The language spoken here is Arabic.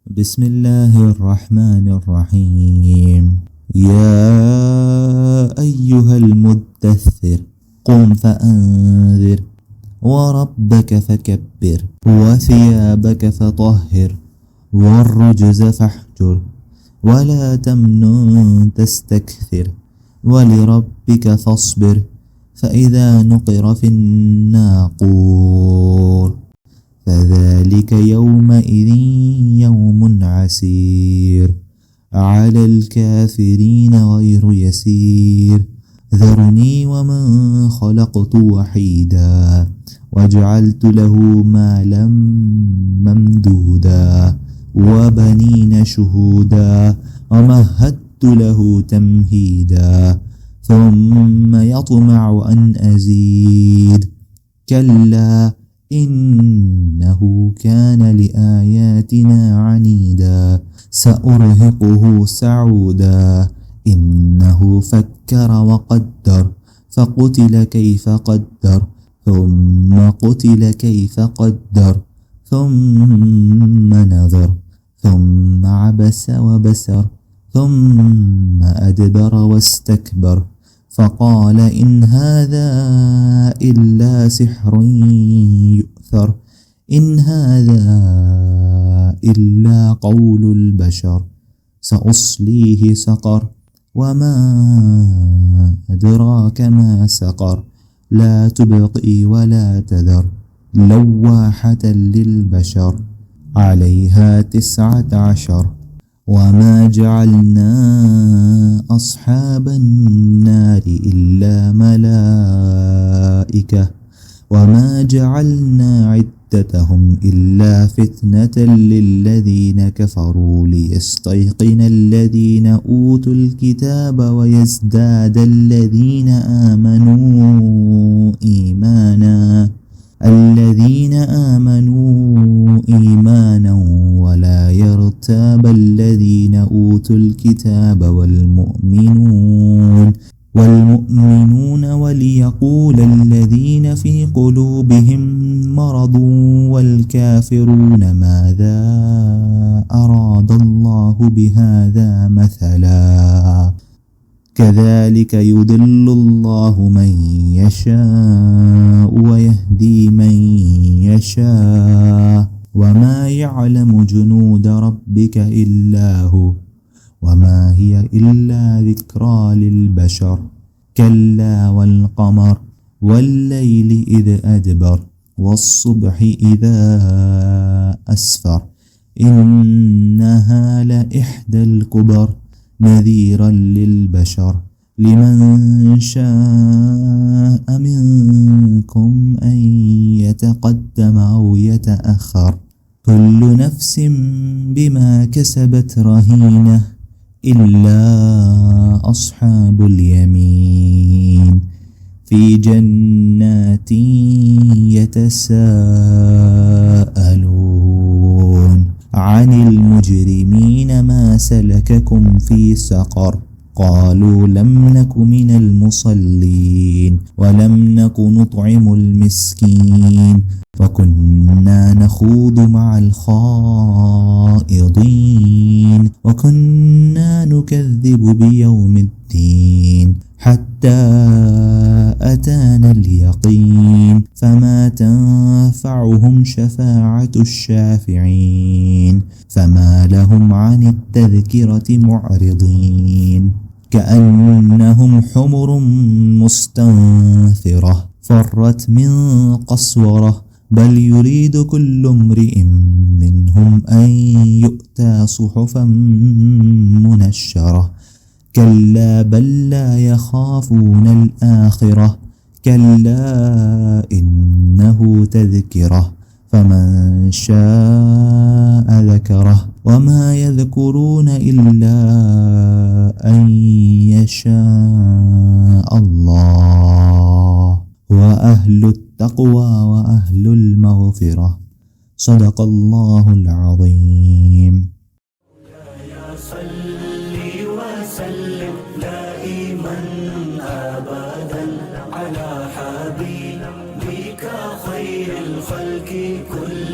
بسم الله الرحمن الرحيم. يا أيها المدثر قم فأنذر وربك فكبر وثيابك فطهر والرجز فاهجر ولا تمنن تستكثر ولربك فاصبر فإذا نقر في الناقور فذلك يومئذ يوم عسير على الكافرين غير يسير ذرني ومن خلقت وحيدا وجعلت له مالا ممدودا وبنين شهودا ومهدت له تمهيدا ثم يطمع أن أزيد كلا إنه كان لآياتنا عنيدا سأرهقه سعودا إنه فكر وقدر فقتل كيف قدر ثم قتل كيف قدر ثم نظر ثم عبس وبسر ثم أدبر واستكبر فقال إن هذا إلا سحر يؤثر إن هذا إلا قول البشر سأصليه سقر وما أدراك ما سقر لا تبقي ولا تذر لواحة للبشر عليها 19 وما جعلنا أصحاب النار إلا ملائكة وما جعلنا عدتهم إلا فتنة للذين كفروا ليستيقن الذين أوتوا الكتاب ويزداد الذين آمنوا إيمانا ولا يرتاب الذين أوتوا الكتاب والمؤمنون وليقول الذين في قلوبهم مرض والكافرون ماذا أراد الله بهذا مثلا كذلك يضل الله من يشاء ويهدي من يشاء وما يعلم جنود ربك إلا هو وما هي إلا ذكرى للبشر كلا والقمر والليل إذ أدبر والصبح إذا أسفر إنها لإحدى الكبر نذيرا للبشر لمن شاء منكم أن يتقدم أو يتأخر كل نفس بما كسبت رهينة إلا أصحاب اليمين في جنات يتساءلون عن المجرمين ما سلككم في سقر قالوا لم نك من المصلين ولم نك نطعم المسكين وكنا نخوض مع الخائضين وكنا نكذب بيوم الدين حتى أتانا اليقين فما تنفعهم شفاعة الشافعين فما لهم عن التذكرة معرضين كأنهم حمر مستنفرة فرت من قسورة بل يريد كل امرئ منهم أن يؤتى صحفا منشرة كلا بل لا يخافون الآخرة كلا إنه تذكرة فمن شاء ذكره وما يذكرون إلا أن يشاء الله وأهل التقوى وأهل المغفرة صدق الله العظيم. وسلم دائما أبدا على حبيبك خير الخلق كل